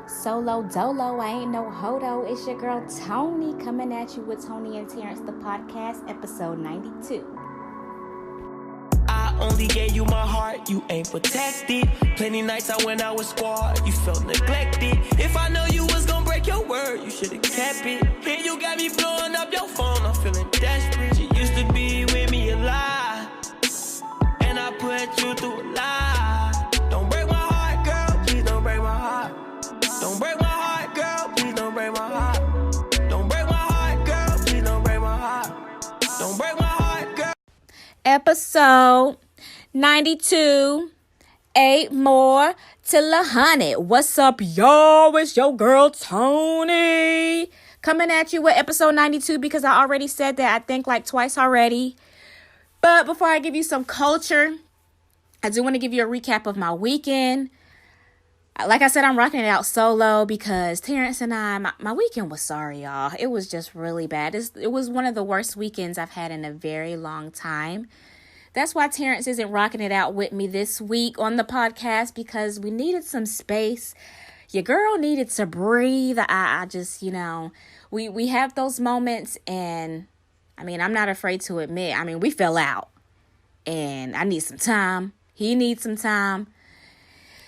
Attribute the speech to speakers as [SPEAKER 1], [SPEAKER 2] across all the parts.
[SPEAKER 1] Solo dolo, I ain't no hodo. It's your girl Toni coming at you with Toni and Terence, the podcast, episode 92.
[SPEAKER 2] I only gave you my heart, you ain't protected. Plenty nights I went out with squad, you felt neglected. If I know you was gonna break your word, you should've kept it. Then you got me blowing up your phone, I'm feeling desperate. You used to be with me a lie, and I put you through a lie. Don't break my heart, girl, please don't break my heart. Don't break my heart, girl, please don't break my heart. Don't break my heart, girl, please don't break my heart. Don't break my heart, girl.
[SPEAKER 1] Episode 92. 8 more till 100. What's up, y'all? It's your girl Toni coming at you with episode 92 because I already said that I think like twice already. But before I give you some culture, I do want to give you a recap of my weekend. Like I said, I'm rocking it out solo because Terence and I, my weekend was sorry, y'all. It was just really bad. It was one of the worst weekends I've had in a very long time. That's why Terence isn't rocking it out with me this week on the podcast, because we needed some space. Your girl needed to breathe. I just, we have those moments, and I'm not afraid to admit, we fell out, and I need some time. He needs some time.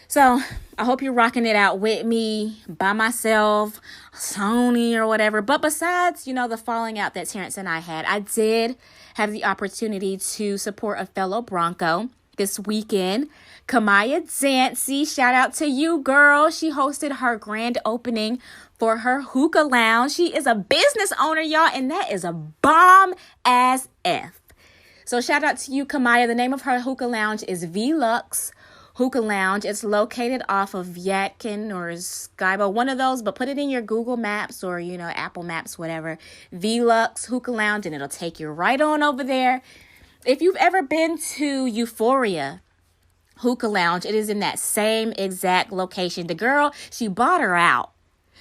[SPEAKER 1] So I hope you're rocking it out with me, by myself, Toni or whatever. But besides, the falling out that Terence and I had, I did have the opportunity to support a fellow Bronco this weekend. Kamaya Dancy, shout out to you, girl. She hosted her grand opening for her hookah lounge. She is a business owner, y'all, and that is a bomb as F. So shout out to you, Kamaya. The name of her hookah lounge is V-Lux Hookah Lounge. It's located off of Yadkin or Skybo, one of those, but put it in your Google Maps or, Apple Maps, whatever. V-Lux Hookah Lounge, and it'll take you right on over there. If you've ever been to Euphoria Hookah Lounge, it is in that same exact location. The girl, she bought her out.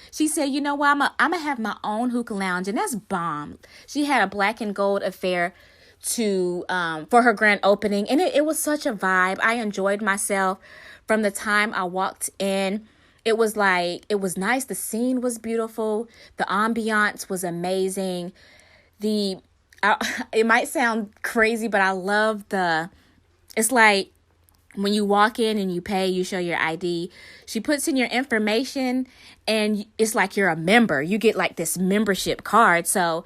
[SPEAKER 1] She said, you know what, I'm going to have my own hookah lounge, and that's bomb. She had a black and gold affair for her grand opening, and it was such a vibe. I enjoyed myself from the time I walked in. It was nice. The scene was beautiful. The ambiance was amazing. It might sound crazy, but I love it's like when you walk in and you pay, you show your ID. She puts in your information, and it's like you're a member. You get like this membership card. So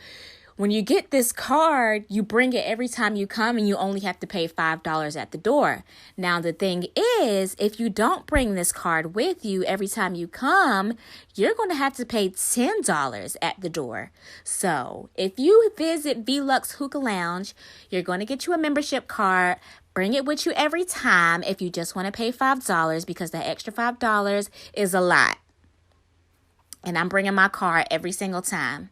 [SPEAKER 1] when you get this card, you bring it every time you come, and you only have to pay $5 at the door. Now, the thing is, if you don't bring this card with you every time you come, you're going to have to pay $10 at the door. So if you visit V-Lux Hookah Lounge, you're going to get you a membership card. Bring it with you every time if you just want to pay $5, because the extra $5 is a lot. And I'm bringing my card every single time.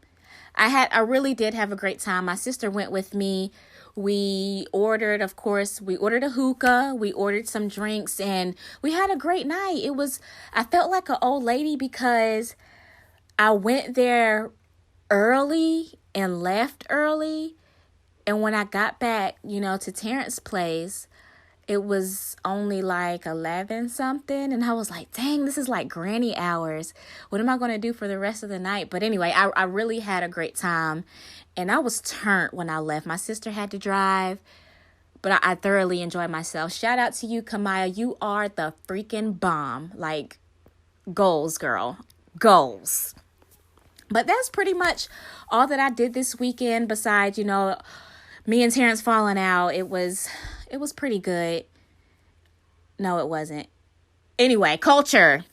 [SPEAKER 1] I really did have a great time. My sister went with me. We ordered a hookah. We ordered some drinks, and we had a great night. I felt like an old lady because I went there early and left early. And when I got back, to Terrence's place, it was only like 11 something. And I was like, dang, this is like granny hours. What am I going to do for the rest of the night? But anyway, I really had a great time. And I was turned when I left. My sister had to drive, but I thoroughly enjoyed myself. Shout out to you, Kamaya. You are the freaking bomb. Like, goals, girl. Goals. But that's pretty much all that I did this weekend besides, me and Terence falling out. It was pretty good. No, it wasn't. Anyway, culture.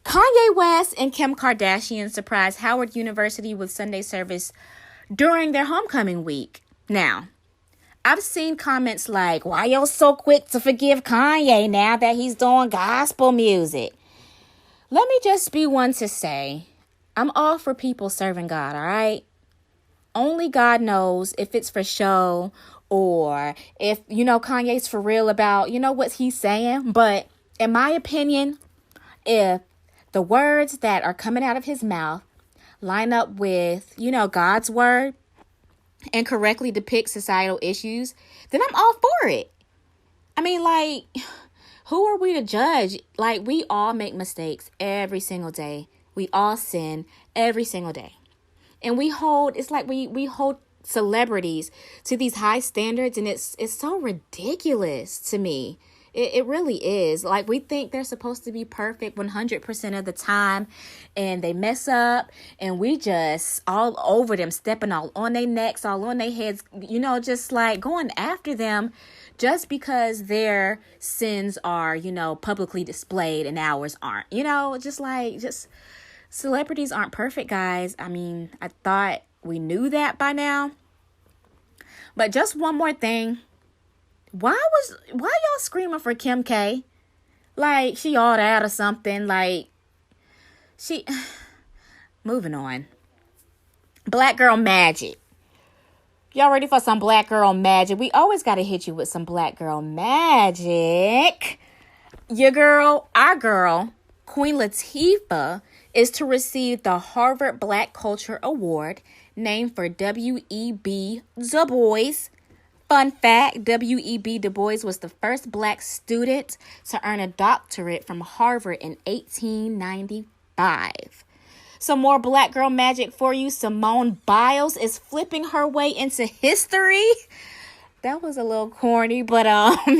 [SPEAKER 1] Kanye West and Kim Kardashian surprised Howard University with Sunday service during their homecoming week. Now, I've seen comments like, why y'all so quick to forgive Kanye now that he's doing gospel music? Let me just be one to say, I'm all for people serving God, all right? Only God knows if it's for show or if, Kanye's for real about, what he's saying. But in my opinion, if the words that are coming out of his mouth line up with, God's word and correctly depict societal issues, then I'm all for it. who are we to judge? Like, we all make mistakes every single day. We all sin every single day. And it's like we hold celebrities to these high standards, and it's so ridiculous to me. It really is. Like, we think they're supposed to be perfect 100% of the time, and they mess up, and we just all over them, stepping all on their necks, all on their heads, just like going after them just because their sins are, publicly displayed and ours aren't. Just celebrities aren't perfect, guys. I mean, I thought we knew that by now. But just one more thing. Why y'all screaming for Kim K? Like, she all that or something. Like, moving on. Black girl magic. Y'all ready for some black girl magic? We always got to hit you with some black girl magic. Our girl, Queen Latifah, is to receive the Harvard Black Culture Award, named for W.E.B. Du Bois. Fun fact, W.E.B. Du Bois was the first black student to earn a doctorate from Harvard in 1895. Some more black girl magic for you. Simone Biles is flipping her way into history. That was a little corny, but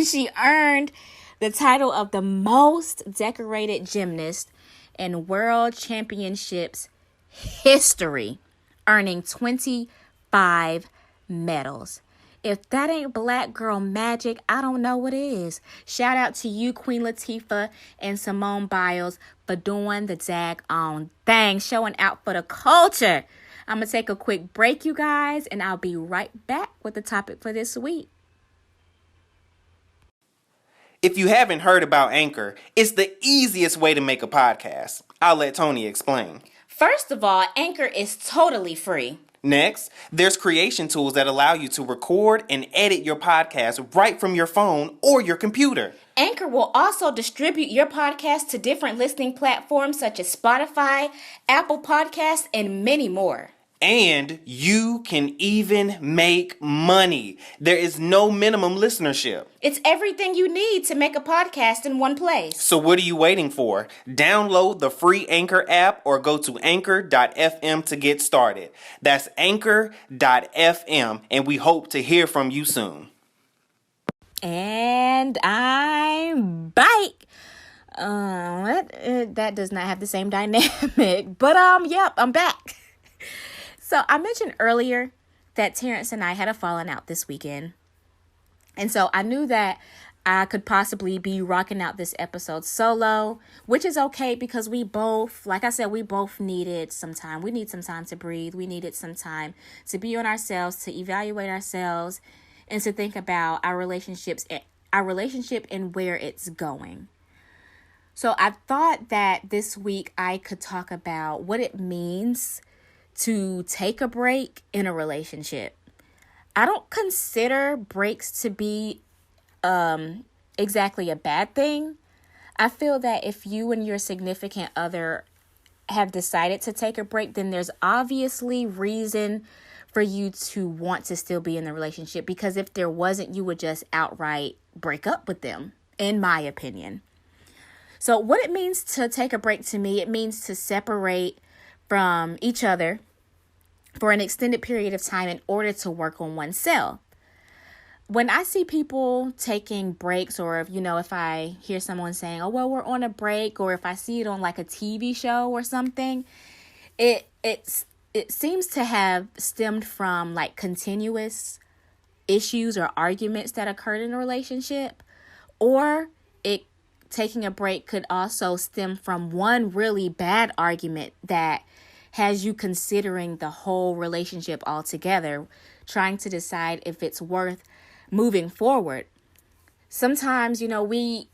[SPEAKER 1] she earned the title of the most decorated gymnast in World Championships history, earning 25 medals. If that ain't black girl magic, I don't know what is. Shout out to you, Queen Latifah and Simone Biles, for doing the daggone thing, showing out for the culture. I'm going to take a quick break, you guys, and I'll be right back with the topic for this week.
[SPEAKER 3] If you haven't heard about Anchor, it's the easiest way to make a podcast. I'll let Toni explain.
[SPEAKER 1] First of all, Anchor is totally free.
[SPEAKER 3] Next, there's creation tools that allow you to record and edit your podcast right from your phone or your computer.
[SPEAKER 1] Anchor will also distribute your podcast to different listening platforms such as Spotify, Apple Podcasts, and many more.
[SPEAKER 3] And you can even make money. There is no minimum listenership.
[SPEAKER 1] It's everything you need to make a podcast in one place.
[SPEAKER 3] So what are you waiting for? Download the free Anchor app or go to anchor.fm to get started. That's anchor.fm, and we hope to hear from you soon.
[SPEAKER 1] And I'm back. That does not have the same dynamic, but yep, I'm back. So I mentioned earlier that Terence and I had a falling out this weekend. And so I knew that I could possibly be rocking out this episode solo, which is okay because we both, like I said, we both needed some time. We need some time to breathe. We needed some time to be on ourselves, to evaluate ourselves, and to think about our relationship and where it's going. So I thought that this week I could talk about what it means to take a break in a relationship. I don't consider breaks to be exactly a bad thing. I feel that if you and your significant other have decided to take a break, then there's obviously reason for you to want to still be in the relationship, because if there wasn't, you would just outright break up with them, in my opinion. So what it means to take a break to me, it means to separate from each other for an extended period of time in order to work on oneself. When I see people taking breaks, or if I hear someone saying, oh, well, we're on a break, or if I see it on like a TV show or something, it seems to have stemmed from like continuous issues or arguments that occurred in a relationship, or taking a break could also stem from one really bad argument that has you considering the whole relationship altogether, trying to decide if it's worth moving forward. Sometimes, we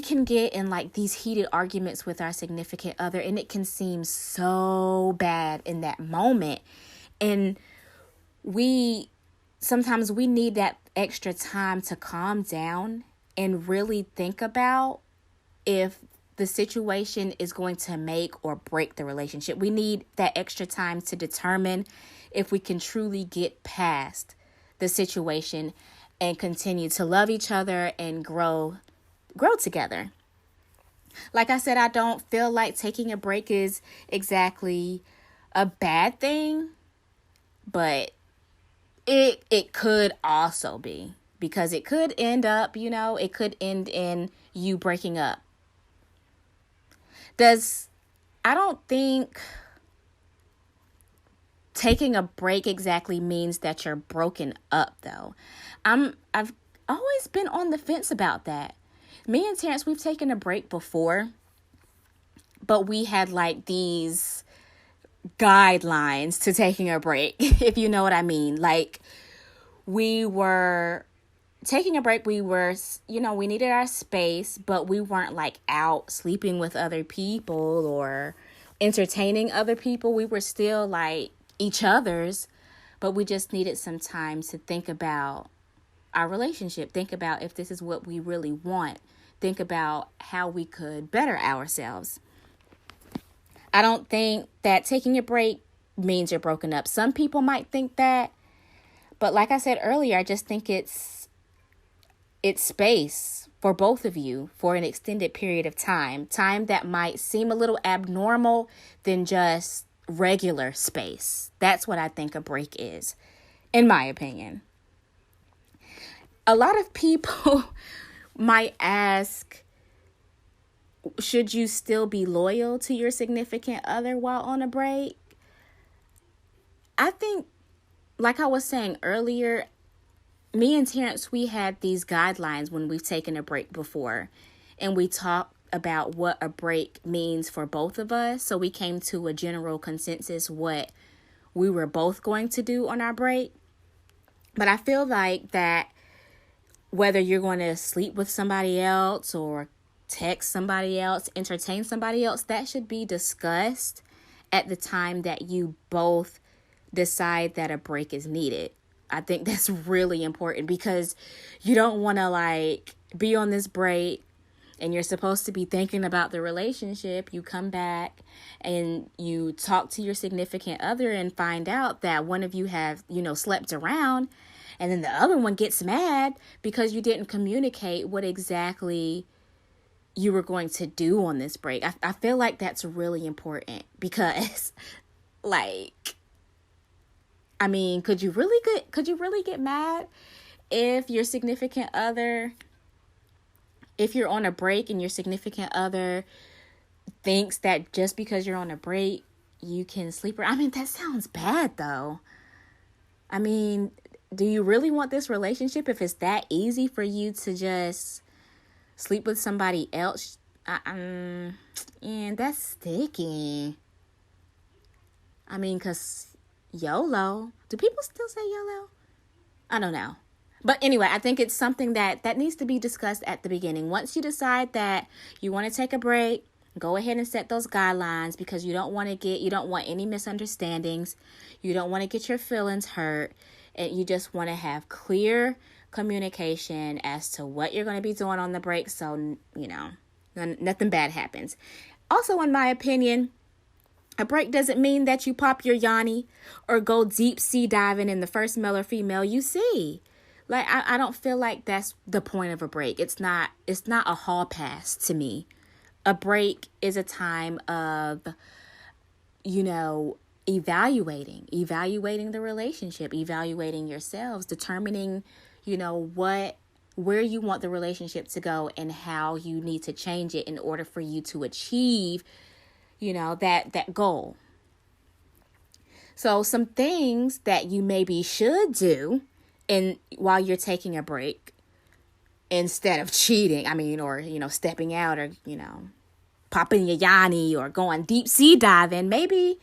[SPEAKER 1] can get in like these heated arguments with our significant other, and it can seem so bad in that moment. And sometimes we need that extra time to calm down and really think about if the situation is going to make or break the relationship. We need that extra time to determine if we can truly get past the situation and continue to love each other and grow grow together. Like I said, I don't feel like taking a break is exactly a bad thing, but it could also be, because it could end up, it could end in you breaking up. I don't think taking a break exactly means that you're broken up, though. I've always been on the fence about that. Me and Terence, we've taken a break before, but we had like these guidelines to taking a break, if you know what I mean. Like, we were taking a break. We were, we needed our space, but we weren't like out sleeping with other people or entertaining other people. We were still like each other's, but we just needed some time to think about our relationship, think about if this is what we really want, think about how we could better ourselves. I don't think that taking a break means you're broken up. Some people might think that, but like I said earlier, I just think it's space for both of you for an extended period of time that might seem a little abnormal than just regular space. That's what I think a break is, in my opinion. A lot of people might ask, should you still be loyal to your significant other while on a break? I think, like I was saying earlier, me and Terence, we had these guidelines when we've taken a break before, and we talked about what a break means for both of us. So we came to a general consensus what we were both going to do on our break. But I feel like that whether you're going to sleep with somebody else or text somebody else, entertain somebody else, that should be discussed at the time that you both decide that a break is needed. I think that's really important, because you don't want to like be on this break and you're supposed to be thinking about the relationship. You come back and you talk to your significant other and find out that one of you have, slept around, and then the other one gets mad because you didn't communicate what exactly you were going to do on this break. I feel like that's really important, because like, I mean, could you really get mad if your significant other, if you're on a break and your significant other thinks that just because you're on a break, you can sleep around? I mean, that sounds bad though. I mean, do you really want this relationship if it's that easy for you to just sleep with somebody else? And that's sticky. I mean, because YOLO. Do people still say YOLO? I don't know. But anyway, I think it's something that needs to be discussed at the beginning. Once you decide that you want to take a break, go ahead and set those guidelines, because you don't want any misunderstandings. You don't want to get your feelings hurt. And you just want to have clear communication as to what you're going to be doing on the break, so, nothing bad happens. Also, in my opinion, a break doesn't mean that you pop your yanni or go deep sea diving in the first male or female you see. Like, I don't feel like that's the point of a break. It's not a hall pass to me. A break is a time of, evaluating the relationship, evaluating yourselves, determining, where you want the relationship to go and how you need to change it in order for you to achieve, that goal. So some things that you maybe should do while you're taking a break, instead of cheating, or, stepping out, or, popping your yanni or going deep sea diving, maybe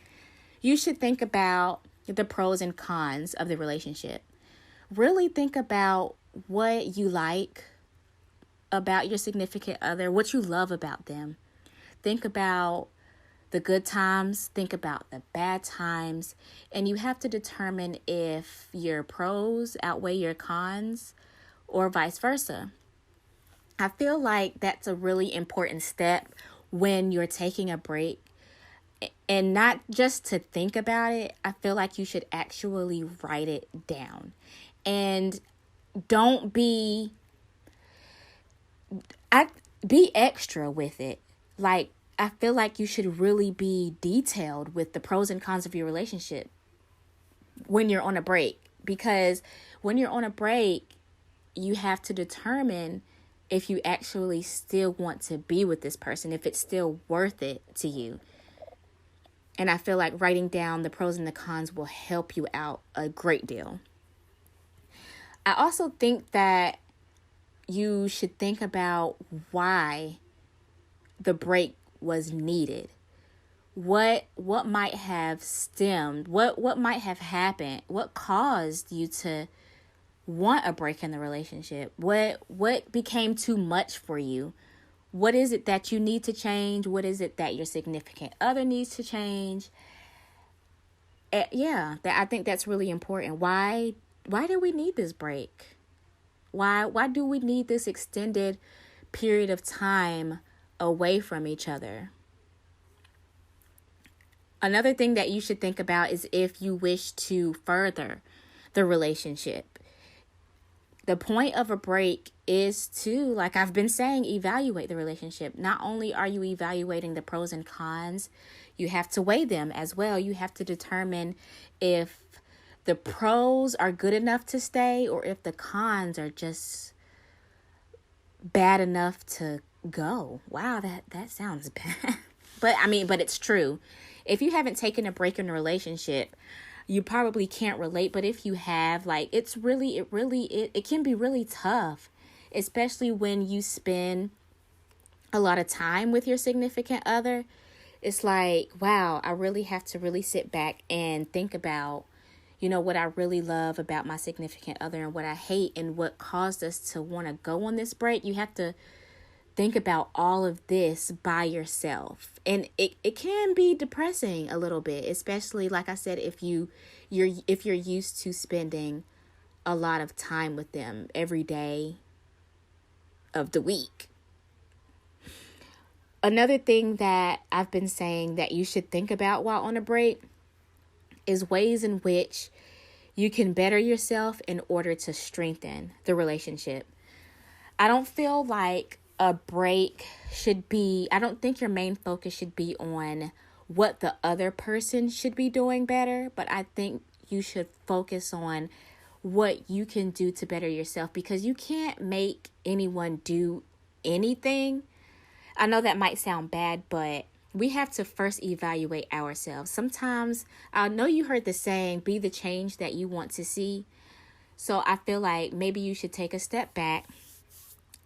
[SPEAKER 1] you should think about the pros and cons of the relationship. Really think about what you like about your significant other, what you love about them. Think about the good times, think about the bad times, and you have to determine if your pros outweigh your cons or vice versa. I feel like that's a really important step when you're taking a break, and not just to think about it. I feel like you should actually write it down. And don't be, be extra with it. Like, I feel like you should really be detailed with the pros and cons of your relationship when you're on a break. Because when you're on a break, you have to determine if you actually still want to be with this person, if it's still worth it to you. And I feel like writing down the pros and the cons will help you out a great deal. I also think that you should think about why the break was needed. What might have stemmed, what might have happened, what caused you to want a break in the relationship? What became too much for you? What is it that you need to change? What is it that your significant other needs to change? I think that's really important. Why do we need this break? Why do we need this extended period of time away from each other? Another thing that you should think about is if you wish to further the relationship. The point of a break is to, like I've been saying, evaluate the relationship. Not only are you evaluating the pros and cons, you have to weigh them as well. You have to determine if the pros are good enough to stay or if the cons are just bad enough to go. Wow, that sounds bad. But it's true. If you haven't taken a break in a relationship, you probably can't relate. But if you have, like, it can be really tough, especially when you spend a lot of time with your significant other. It's like, wow, I really have to really sit back and think about, what I really love about my significant other and what I hate and what caused us to want to go on this break. You have to think about all of this by yourself. And it can be depressing a little bit, especially, like I said, if you're used to spending a lot of time with them every day of the week. Another thing that I've been saying that you should think about while on a break is ways in which you can better yourself in order to strengthen the relationship. I don't feel like a break I don't think your main focus should be on what the other person should be doing better, but I think you should focus on what you can do to better yourself, because you can't make anyone do anything. I know that might sound bad, but we have to first evaluate ourselves. Sometimes, I know you heard the saying, be the change that you want to see. So I feel like maybe you should take a step back.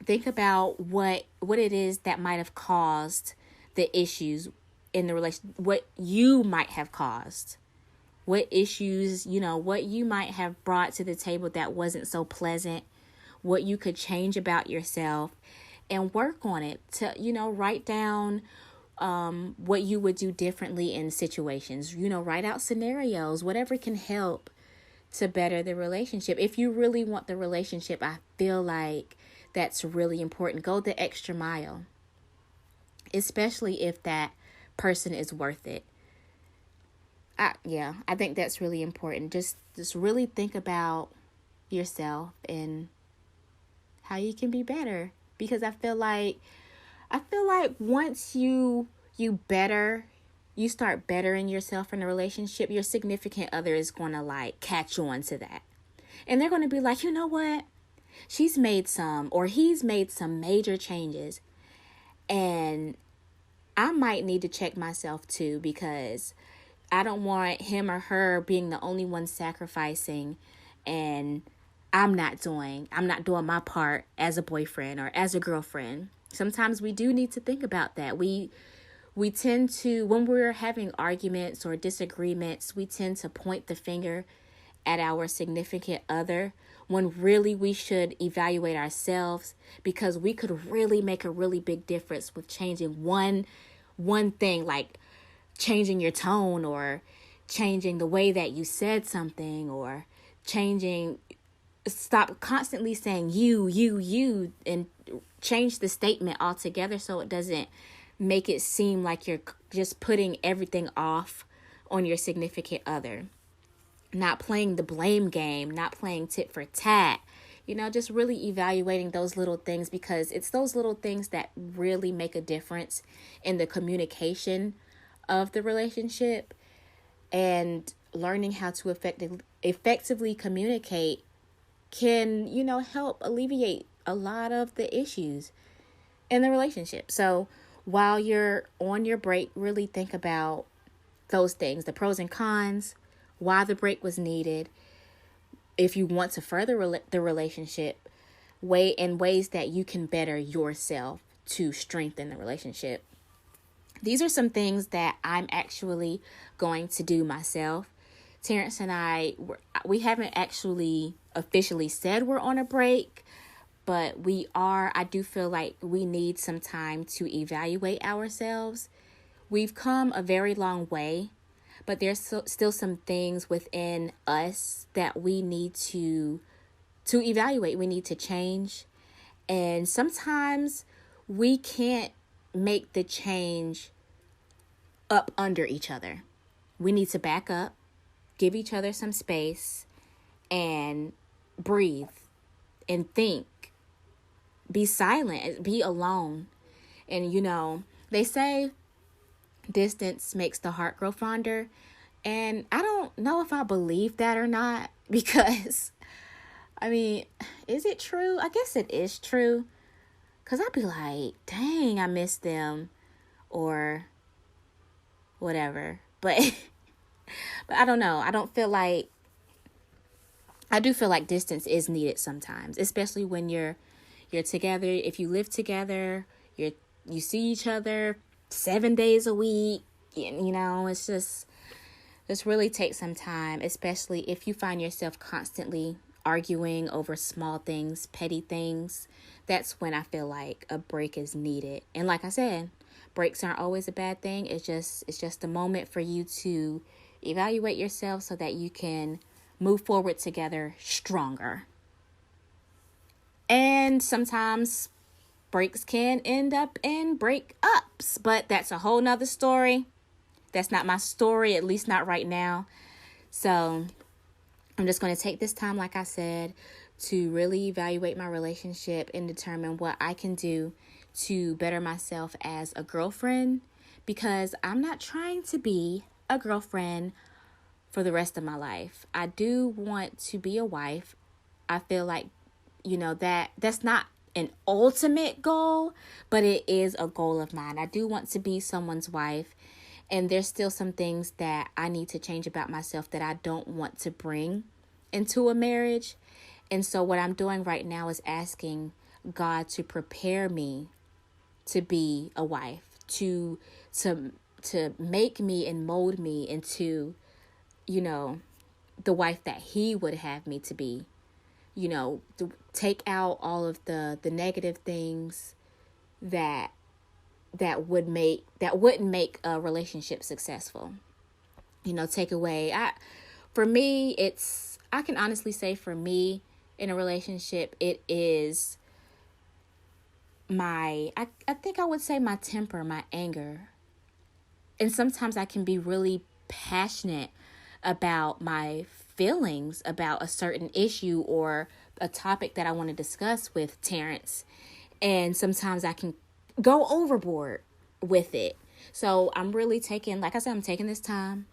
[SPEAKER 1] Think about what it is that might have caused the issues in the relation, what you might have caused, what issues, what you might have brought to the table that wasn't so pleasant, what you could change about yourself, and work on it to, write down what you would do differently in situations, write out scenarios, whatever can help to better the relationship. If you really want the relationship, I feel like that's really important. Go the extra mile, especially if that person is worth it. I think that's really important. Just really think about yourself and how you can be better. Because I feel like once you start bettering yourself in a relationship, your significant other is going to like catch on to that. And they're going to be like, you know what? She's made some, or he's made some major changes, and I might need to check myself too, because I don't want him or her being the only one sacrificing and I'm not doing my part as a boyfriend or as a girlfriend. Sometimes we do need to think about that. We tend to, when we're having arguments or disagreements, we tend to point the finger at our significant other, when really we should evaluate ourselves, because we could really make a really big difference with changing one thing, like changing your tone or changing the way that you said something, or stop constantly saying you, and change the statement altogether so it doesn't make it seem like you're just putting everything off on your significant other. Not playing the blame game, not playing tit for tat, Just really evaluating those little things, because it's those little things that really make a difference in the communication of the relationship. And learning how to effectively communicate can, help alleviate a lot of the issues in the relationship. So while you're on your break, really think about those things, the pros and cons, why the break was needed. If you want to further the relationship, in ways that you can better yourself to strengthen the relationship. These are some things that I'm actually going to do myself. Terence and we haven't actually officially said we're on a break, but I do feel like we need some time to evaluate ourselves. We've come a very long way, but there's still some things within us that we need to evaluate. We need to change. And sometimes we can't make the change up under each other. We need to back up, give each other some space, and breathe and think. Be silent, be alone. And they say distance makes the heart grow fonder. And I don't know if I believe that or not, because, is it true? I guess it is true. Because I'd be like, dang, I miss them, or whatever. But I don't know. I do feel like distance is needed sometimes, especially when you're together. If you live together, you see each other 7 days a week. It's just really takes some time, especially if you find yourself constantly arguing over small things, petty things. That's when I feel like a break is needed. And like I said, breaks aren't always a bad thing. It's just a moment for you to evaluate yourself so that you can move forward together stronger. And sometimes breaks can end up in breakups, but that's a whole nother story. That's not my story, at least not right now. So I'm just going to take this time, like I said, to really evaluate my relationship and determine what I can do to better myself as a girlfriend, because I'm not trying to be a girlfriend for the rest of my life. I do want to be a wife. I feel like, that's not an ultimate goal, but it is a goal of mine. I do want to be someone's wife, and there's still some things that I need to change about myself that I don't want to bring into a marriage. And so what I'm doing right now is asking God to prepare me to be a wife, to make me and mold me into, the wife that He would have me to be. To take out all of the negative things that wouldn't make a relationship successful. Take away. I can honestly say for me in a relationship, it is I think I would say my temper, my anger. And sometimes I can be really passionate about my feelings about a certain issue or a topic that I want to discuss with Terence. And sometimes I can go overboard with it. So I'm really taking this time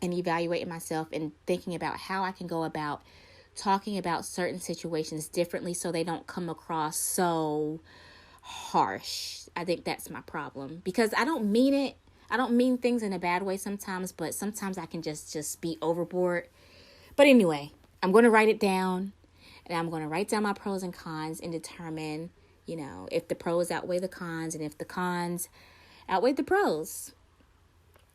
[SPEAKER 1] and evaluating myself and thinking about how I can go about talking about certain situations differently so they don't come across so harsh. I think that's my problem, because I don't mean it. I don't mean things in a bad way sometimes, but sometimes I can just be overboard. But anyway, I'm going to write it down, and I'm going to write down my pros and cons and determine, if the pros outweigh the cons and if the cons outweigh the pros.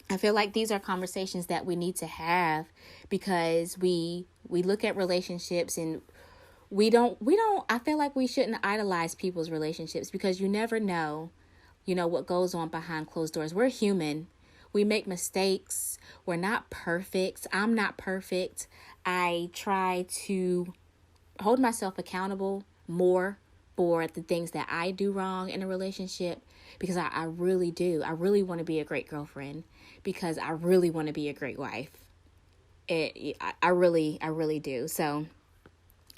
[SPEAKER 1] I feel like these are conversations that we need to have, because we look at relationships and I feel like we shouldn't idolize people's relationships, because you never know, what goes on behind closed doors. We're human. We make mistakes. We're not perfect. I'm not perfect. I try to hold myself accountable more for the things that I do wrong in a relationship, because I really do. I really want to be a great girlfriend, because I really want to be a great wife. I really do. So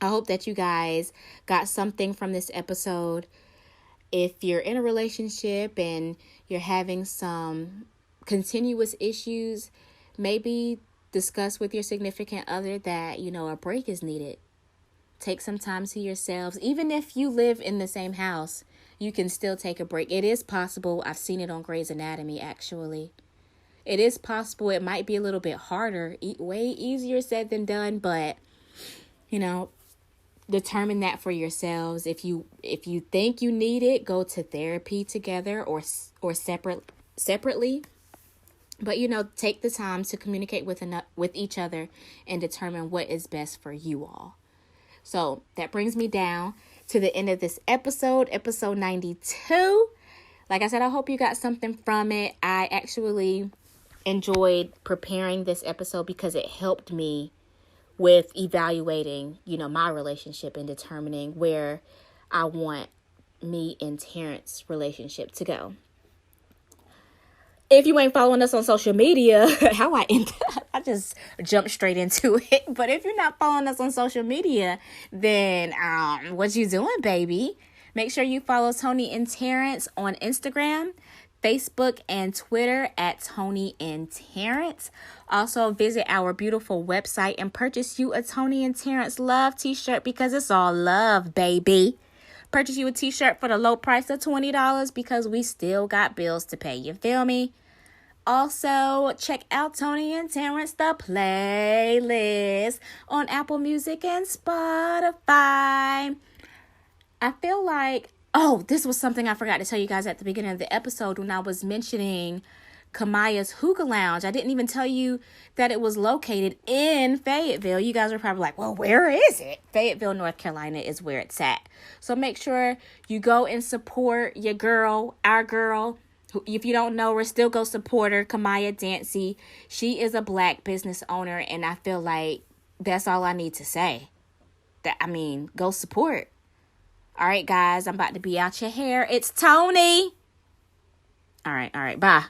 [SPEAKER 1] I hope that you guys got something from this episode. If you're in a relationship and you're having some continuous issues, maybe discuss with your significant other that, a break is needed. Take some time to yourselves. Even if you live in the same house, you can still take a break. It is possible. I've seen it on Grey's Anatomy, actually. It is possible. It might be a little bit harder, way easier said than done, but, determine that for yourselves. If you think you need it, go to therapy together or separately. But, take the time to communicate with each other and determine what is best for you all. So that brings me down to the end of this episode 92. Like I said, I hope you got something from it. I actually enjoyed preparing this episode because it helped me with evaluating, my relationship and determining where I want me and Terrence's relationship to go. If you ain't following us on social media, I just jumped straight into it. But if you're not following us on social media, then what you doing, baby? Make sure you follow Toni and Terence on Instagram, Facebook, and Twitter at Toni and Terence. Also, visit our beautiful website and purchase you a Toni and Terence love t-shirt because it's all love, baby. Purchase you a t-shirt for the low price of $20 because we still got bills to pay. You feel me? Also, check out Toni and Terence, the playlist on Apple Music and Spotify. I feel like, this was something I forgot to tell you guys at the beginning of the episode when I was mentioning Kamaya's Hookah Lounge. I didn't even tell you that it was located in Fayetteville. You guys are probably like, well, where is it? Fayetteville, North Carolina is where it's at. So make sure you go and support your girl, our girl. If you don't know her, still go support her, Kamaya Dancy. She is a Black business owner, and I feel like that's all I need to say. Go support. All right, guys, I'm about to be out your hair. It's Toni. All right, bye.